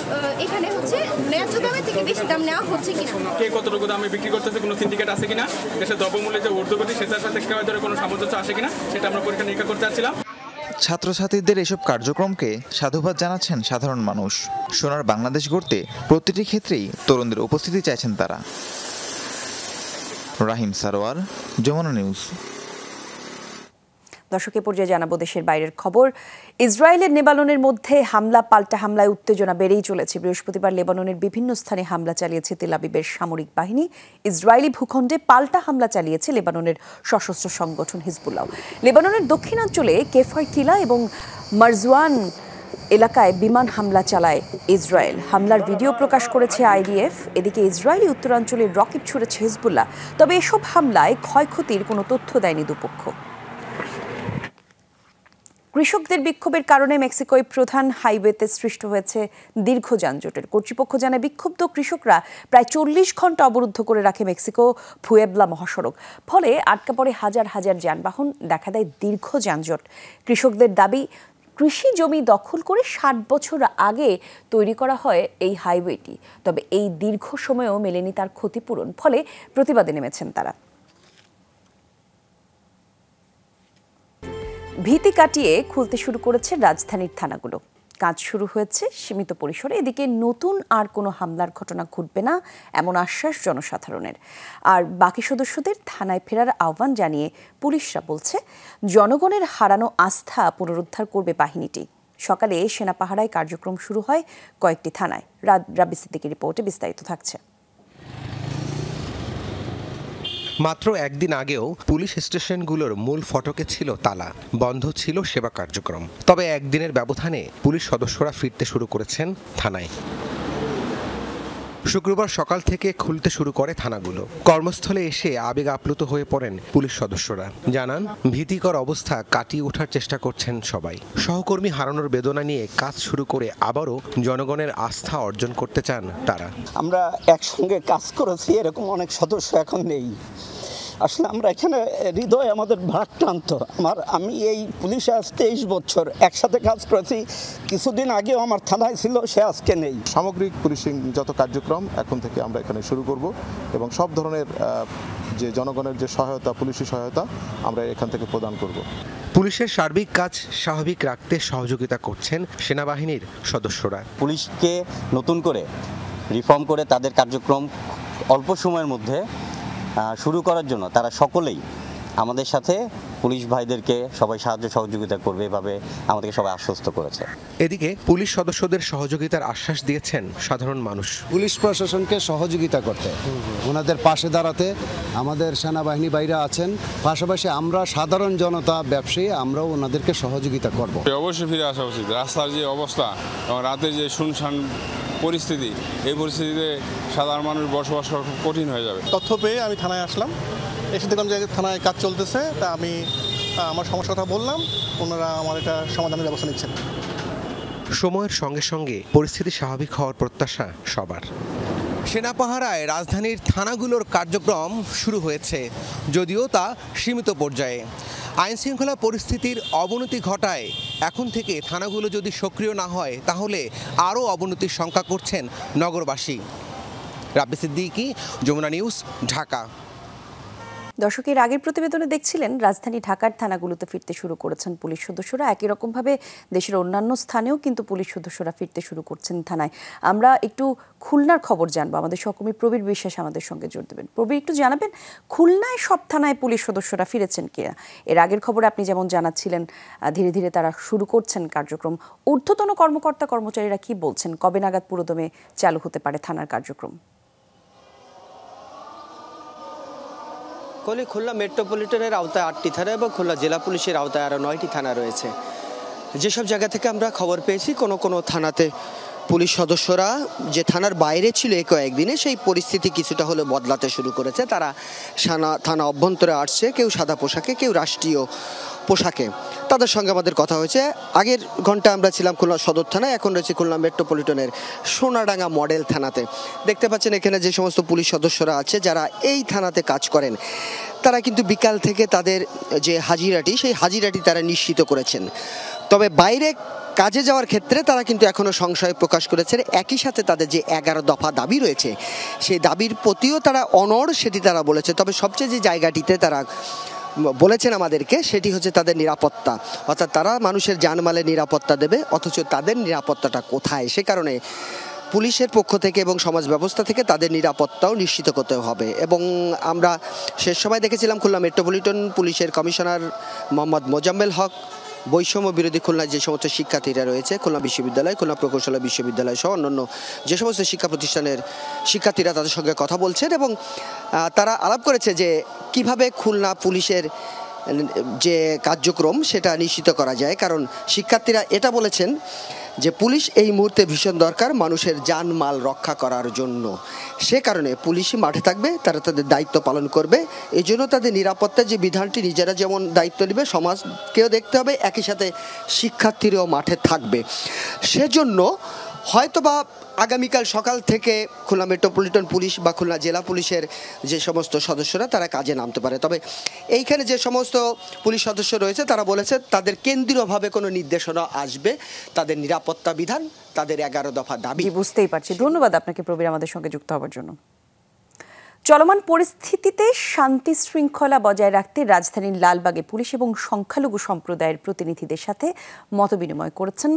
এখানে হচ্ছে ন্যায্য দামের থেকে বেশি দাম নেওয়া হচ্ছে কিনা, কে কতটুকু দামে বিক্রি করতেছে, কোনো সিন্ডিকেট আছে কিনা, দেশের দ্রব্যমূল্যে যে ঊর্ধ্বগতি সেটার সাথে একেবারে কোনো সামঞ্জস্য আসে কিনা, সেটা আমরা পরীক্ষা নিরীক্ষা করতে আসছিলাম। ছাত্রছাত্রীদের এসব কার্যক্রমকে সাধুবাদ জানাচ্ছেন সাধারণ মানুষ। সোনার বাংলাদেশ গড়তে প্রতিটি ক্ষেত্রেই তরুণদের উপস্থিতি চাইছেন তারা। রাহিম সারোয়ার, যমুনা নিউজ। দর্শক, এ পর্যায়ে জানাবো দেশের বাইরের খবর। ইসরায়েলের লেবাননের মধ্যে হামলা পাল্টা হামলায় উত্তেজনা বেড়েই চলেছে। বৃহস্পতিবার লেবাননের বিভিন্ন স্থানে হামলা চালিয়েছে তেল আবিবের সামরিক বাহিনী। ইসরায়েলি ভূখণ্ডে পাল্টা হামলা চালিয়েছে লেবাননের সশস্ত্র সংগঠন হিজবুল্লাহ। লেবাননের দক্ষিণাঞ্চলে কেফার কিলা এবং মারজওয়ান এলাকায় বিমান হামলা চালায় ইসরায়েল। হামলার ভিডিও প্রকাশ করেছে আইডিএফ। এদিকে ইসরায়েলি উত্তরাঞ্চলে রকেট ছুড়েছে হিজবুল্লাহ। তবে এসব হামলায় ক্ষয়ক্ষতির কোনো তথ্য দেয়নি দুপক্ষ। কৃষকদের বিক্ষোভের কারণে মেক্সিকোয় প্রধান হাইওয়েতে সৃষ্টি হয়েছে দীর্ঘ যানজটের। কর্তৃপক্ষ জানায় বিক্ষুব্ধ কৃষকরা প্রায় 40 ঘন্টা অবরুদ্ধ করে রাখে মেক্সিকো পুয়েবলা মহাসড়ক। ফলে আটকা পড়ে হাজার হাজার যানবাহন, দেখা দেয় দীর্ঘ যানজট। কৃষকদের দাবি, কৃষি জমি দখল করে 60 বছর আগে তৈরি করা হয় এই হাইওয়েটি। তবে এই দীর্ঘ সময়েও মেলেনি তার ক্ষতিপূরণ। ফলে প্রতিবাদে নেমেছেন তারা। ভীতি কাটিয়ে খুলতে শুরু করেছে রাজধানীর থানাগুলো। কাজ শুরু হয়েছে সীমিত পরিসরে। এদিকে নতুন আর কোনো হামলার ঘটনা ঘটবে না এমন আশ্বাস জনসাধারণের। আর বাকি সদস্যদের থানায় ফেরার আহ্বান জানিয়ে পুলিশরা বলছে জনগণের হারানো আস্থা পুনরুদ্ধার করবে বাহিনীটি। সকালে সেনা পাহারায় কার্যক্রম শুরু হয় কয়েকটি থানায়। রাব্বি সিদ্দিকীর রিপোর্টে বিস্তারিত থাকছে। মাত্র একদিন আগেও পুলিশ স্টেশনগুলোর মূল ফটকে ছিল তালা, বন্ধ ছিল সেবা কার্যক্রম। তবে একদিনের ব্যবধানে পুলিশ সদস্যরা ফিরতে শুরু করেছেন থানায়। শুক্রবার সকাল থেকে খুলতে শুরু করে থানাগুলো। কর্মস্থলে এসে আবেগ আপ্লুত হয়ে পড়েন পুলিশ সদস্যরা। জানান, ভীতিকর অবস্থা কাটিয়ে ওঠার চেষ্টা করছেন সবাই। সহকর্মী হারানোর বেদনা নিয়ে কাজ শুরু করে আবারও জনগণের আস্থা অর্জন করতে চান তারা। আমরা একসঙ্গে কাজ করেছি, এরকম অনেক সদস্য এখন নেই। আসলে আমরা এখানে হৃদয় আমাদের ভারাক্রান্ত। আমি এই পুলিশে আজ 23 বছর একসাথে কাজ করেছি। কিছুদিন আগেও আমার থানায় ছিল, সে আজকে নেই। সামগ্রিক পুলিশিং যত কার্যক্রম এখন থেকে আমরা এখানে শুরু করব এবং সব ধরনের যে জনগণের যে সহায়তা, পুলিশি সহায়তা আমরা এখান থেকে প্রদান করব। পুলিশের সার্বিক কাজ স্বাভাবিক রাখতে সহযোগিতা করছেন সেনাবাহিনীর সদস্যরা। পুলিশকে নতুন করে রিফর্ম করে তাদের কার্যক্রম অল্প সময়ের মধ্যে শুরু করার জন্য তারা সকলেই আমাদের সাথে পুলিশ ভাইদেরকে সবাই সাহায্য সহযোগিতা করবে এভাবে আমাদেরকে সবাই আশ্বস্ত করেছে। এদিকে পুলিশ সদস্যদের সহযোগিতার আশ্বাস দিয়েছেন সাধারণ মানুষ। পুলিশ প্রশাসনকে সহযোগিতা করতে, ওনাদের পাশে দাঁড়াতে আমাদের সেনাবাহিনী বাইরে আছেন, পাশাপাশি আমরা সাধারণ জনতা, ব্যবসায়ী, আমরাও ওনাদেরকে সহযোগিতা করব। অবশ্যই ফিরে আসা উচিত। রাস্তার যে অবস্থা এবং রাতে যে শুনশান পরিস্থিতি, এই পরিস্থিতিতে সাধারণ মানুষ বসবাস করা খুব কঠিন হয়ে যাবে। তথ্য পেয়ে আমি থানায় আসলাম, এসে দেখলাম যে থানায় কাজ চলতেছে, তা আমি আমার সমস্যাটা বললাম, ওনারা আমার এটা সমাধানের ব্যবস্থা নিচ্ছেন। সময়ের সঙ্গে সঙ্গে পরিস্থিতি স্বাভাবিক হওয়ার প্রত্যাশা সবার। সেনা পাহারায় রাজধানীর থানাগুলোর কার্যক্রম শুরু হয়েছে, যদিও তা সীমিত পর্যায়ে। আইনশৃঙ্খলা পরিস্থিতির অবনতি ঘটায় এখন থেকে থানাগুলো যদি সক্রিয় না হয় তাহলে আরও অবনতির শঙ্কা করছেন নগরবাসী। রাব্বি সিদ্দিকী, যমুনা নিউজ, ঢাকা। দর্শকের আগের প্রতিবেদনে দেখছিলেন রাজধানী ঢাকার থানাগুলোতে ফিরতে শুরু করেছেন পুলিশ সদস্যরা। একই রকমভাবে দেশের অন্যান্য স্থানেও কিন্তু পুলিশ সদস্যরা ফিরতে শুরু করছেন থানায়। আমরা একটু খুলনার খবর জানবো, আমাদের সহকর্মী প্রবীর বিশ্বাস আমাদের সঙ্গে জোর দেবেন। প্রবীর, একটু জানাবেন খুলনায় সব থানায় পুলিশ সদস্যরা ফিরেছেন কিনা? এর আগের খবরে আপনি যেমন জানাচ্ছিলেন ধীরে ধীরে তারা শুরু করছেন কার্যক্রম। ঊর্ধ্বতন কর্মকর্তা কর্মচারীরা কি বলছেন? কবে নাগাদ পুরোদমে চালু হতে পারে থানার কার্যক্রম? খুলনা মেট্রোপলিটনের আওতায় 8টি থানা এবং খুলনা জেলা পুলিশের আওতায় আরও 9টি থানা রয়েছে। যেসব জায়গা থেকে আমরা খবর পেয়েছি, কোনো থানাতে পুলিশ সদস্যরা যে থানার বাইরে ছিল এই কয়েকদিনে, সেই পরিস্থিতি কিছুটা হলে বদলাতে শুরু করেছে। তারা থানা অভ্যন্তরে আসছে, কেউ সাদা পোশাকে, কেউ রাষ্ট্রীয় পোশাকে। তাদের সঙ্গে আমাদের কথা হয়েছে। আগের ঘন্টা আমরা ছিলাম খুলনা সদর থানায়, এখন রয়েছে খুলনা মেট্রোপলিটনের সোনাডাঙ্গা মডেল থানাতে। দেখতে পাচ্ছেন এখানে যে সমস্ত পুলিশ সদস্যরা আছে যারা এই থানাতে কাজ করেন, তারা কিন্তু বিকাল থেকে তাদের যে হাজিরাটি, সেই হাজিরাটি তারা নিশ্চিত করেছেন। তবে বাইরে কাজে যাওয়ার ক্ষেত্রে তারা কিন্তু এখনও সংশয় প্রকাশ করেছেন। একই সাথে তাদের যে 11 দফা দাবি রয়েছে, সেই দাবির প্রতিও তারা অনড়, সেটি তারা বলেছে। তবে সবচেয়ে যে জায়গাটিতে তারা বলেছেন আমাদেরকে, সেটি হচ্ছে তাদের নিরাপত্তা। অর্থাৎ তারা মানুষের জানমালের নিরাপত্তা দেবে, অথচ তাদের নিরাপত্তাটা কোথায়? সে কারণে পুলিশের পক্ষ থেকে এবং সমাজ ব্যবস্থা থেকে তাদের নিরাপত্তাও নিশ্চিত করতে হবে। এবং আমরা শেষ সময় দেখেছিলাম খুলনা মেট্রোপলিটন পুলিশের কমিশনার মোহাম্মদ মোজাম্মেল হক বৈষম্য বিরোধী খুলনায় যে সমস্ত শিক্ষার্থীরা রয়েছে, খুলনা বিশ্ববিদ্যালয়, খুলনা প্রকৌশল বিশ্ববিদ্যালয় সহ অন্যান্য যে সমস্ত শিক্ষা প্রতিষ্ঠানের শিক্ষার্থীরা তাদের সঙ্গে কথা বলছেন এবং তারা আলাপ করেছে যে কিভাবে খুলনা পুলিশের যে কার্যক্রম সেটা নিশ্চিত করা যায়। কারণ শিক্ষার্থীরা এটা বলেছেন যে পুলিশ এই মুহূর্তে ভীষণ দরকার মানুষের জানমাল রক্ষা করার জন্য। সে কারণে পুলিশই মাঠে থাকবে, তারা তাদের দায়িত্ব পালন করবে। এই জন্য তাদের নিরাপত্তার যে বিধানটি নিজেরা যেমন দায়িত্ব নেবে, সমাজকেও দেখতে হবে, একই সাথে শিক্ষার্থীরাও মাঠে থাকবে। সেজন্য হয়তোবা আগামীকাল সকাল থেকে খুলনা মেট্রোপলিটন পুলিশ বা খুলনা জেলা পুলিশের যে সমস্ত সদস্যরা তারা কাজে নামতে পারে। তবে এইখানে যে সমস্ত পুলিশ সদস্য রয়েছে তারা বলেছে তাদের কেন্দ্রীয়ভাবে কোনো নির্দেশনা আসবে, তাদের নিরাপত্তা বিধান, তাদের 11 দফা দাবি। বুঝতেই পারছি। ধন্যবাদ আপনাকে প্রবীর আমাদের সঙ্গে যুক্ত হওয়ার জন্য। চলমান পরিস্থিতিতে শান্তি শৃঙ্খলা বজায় রাখতে রাজধানীর লালবাগে পুলিশ এবং সংখ্যালঘু সম্প্রদায়ের প্রতিনিধিদের সাথে মতবিনিময় করেছেন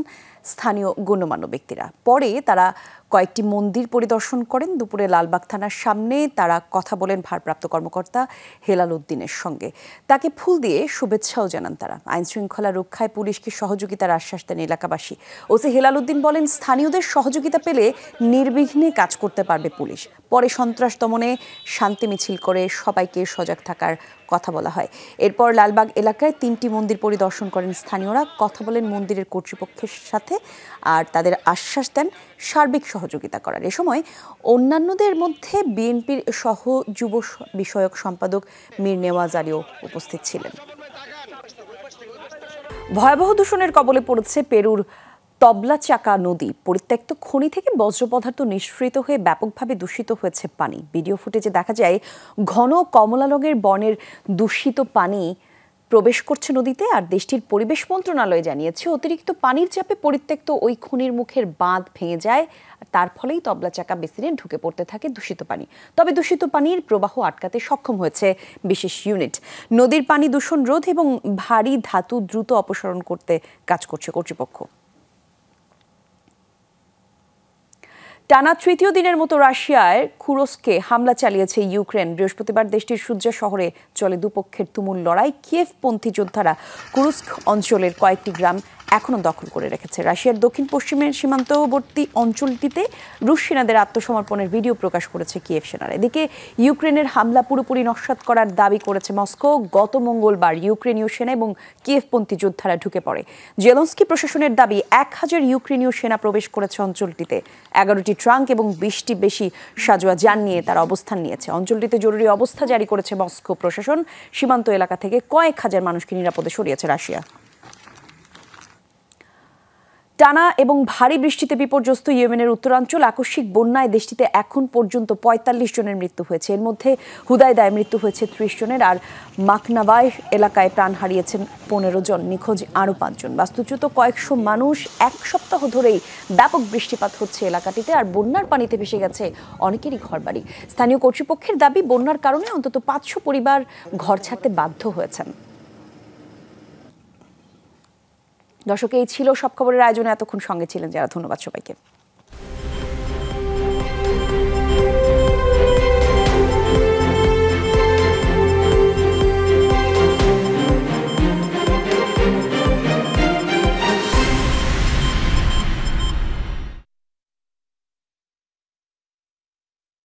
স্থানীয় গণ্যমান্য ব্যক্তিরা। পরে তারা কয়েকটি মন্দির পরিদর্শন করেন। দুপুরে লালবাগ থানার সামনে তারা কথা বলেন ভারপ্রাপ্ত কর্মকর্তা হেলাল উদ্দিনের সঙ্গে। তাকে ফুল দিয়ে শুভেচ্ছাও জানান তারা। আইন শৃঙ্খলা রক্ষায় পুলিশকে সহযোগিতার আশ্বাস দেন এলাকাবাসী। ওসি হেলাল উদ্দিন বলেন, স্থানীয়দের সহযোগিতা পেলে নির্বিঘ্নে কাজ করতে পারবে পুলিশ। পরে সন্ত্রাস দমনে শান্তি মিছিল করে সবাইকে সজাগ থাকার কথা বলা হয়। এরপর লালবাগ এলাকায় 3টি মন্দির পরিদর্শন করেন স্থানীয়রা, কথা বলেন মন্দিরের কর্তৃপক্ষের সাথে আর তাদের আশ্বাস দেন সার্বিক সহযোগিতা করার। এ সময় অন্যান্যদের মধ্যে বিএনপির সহ যুব বিষয়ক সম্পাদক মীর নেওয়াজ আলীও উপস্থিত ছিলেন। ভয়াবহ দূষণের কবলে পড়েছে পেরুর তবলাচাকা নদী। পরিত্যক্ত খনি থেকে বজ্র পদার্থ নিঃসৃত হয়ে ব্যাপকভাবে দূষিত হয়েছে পানি। ভিডিও ফুটেজে দেখা যায় ঘন কমলা রঙের বনের দূষিত পানি প্রবেশ করছে নদীতে। আর দেশটির পরিবেশ মন্ত্রণালয় জানিয়েছে অতিরিক্ত পানির চাপে পরিত্যক্ত ওই খনির মুখের বাঁধ ভেঙে যায়, তার ফলেই তবলাচাকা বেসিনে ঢুকে পড়তে থাকে দূষিত পানি। তবে দূষিত পানির প্রবাহ আটকাতে সক্ষম হয়েছে বিশেষ ইউনিট। নদীর পানি দূষণ রোধ এবং ভারী ধাতু দ্রুত অপসারণ করতে কাজ করছে কর্তৃপক্ষ। টানা তৃতীয় দিনের মতো রাশিয়ায় কুরস্কে হামলা চালিয়েছে ইউক্রেন। বৃহস্পতিবার দেশটির সুজ্জা শহরে চলে দুপক্ষের তুমুল লড়াই। কিয়েভপন্থী যোদ্ধারা কুরস্ক অঞ্চলের কয়েকটি গ্রাম এখনও দখল করে রেখেছে। রাশিয়ার দক্ষিণ পশ্চিমের সীমান্তবর্তী অঞ্চলটিতে রুশ সেনাদের আত্মসমর্পণের ভিডিও প্রকাশ করেছে কিয়েভ সেনারা। এদিকে ইউক্রেনের হামলা পুরোপুরি নস্যাৎ করার দাবি করেছে মস্কো। গত মঙ্গলবার ইউক্রেনীয় সেনা এবং কিয়েভপন্থী যোদ্ধারা ঢুকে পড়ে। জেলেনস্কি প্রশাসনের দাবি 1000 ইউক্রেনীয় সেনা প্রবেশ করেছে অঞ্চলটিতে। 11টি ট্রাঙ্ক এবং 20টি বেশি সাজোয়া যান নিয়ে তারা অবস্থান নিয়েছে। অঞ্চলটিতে জরুরি অবস্থা জারি করেছে মস্কো প্রশাসন। সীমান্ত এলাকা থেকে কয়েক হাজার মানুষকে নিরাপদে সরিয়েছে রাশিয়া। টানা এবং ভারী বৃষ্টিতে বিপর্যস্ত ইয়েমেনের উত্তরাঞ্চল। আকস্মিক বন্যায় দেশটিতে এখন পর্যন্ত 45 জনের মৃত্যু হয়েছে। এর মধ্যে হুদায়দায় মৃত্যু হয়েছে 30 জনের, আর মাকনাবাই এলাকায় প্রাণ হারিয়েছেন 15 জন, নিখোঁজ আরও 5 জন। বাস্তুচ্যুত কয়েকশো মানুষ। এক সপ্তাহ ধরেই ব্যাপক বৃষ্টিপাত হচ্ছে এলাকাটিতে, আর বন্যার পানিতে ভেসে গেছে অনেকেরই ঘরবাড়ি। স্থানীয় কর্তৃপক্ষের দাবি বন্যার কারণে অন্তত 500 পরিবার ঘর ছাড়তে বাধ্য হয়েছেন। দর্শক, এই ছিল সব খবরের আয়োজনে এতক্ষণ সঙ্গে ছিলেন যারা। ধন্যবাদ সবাইকে।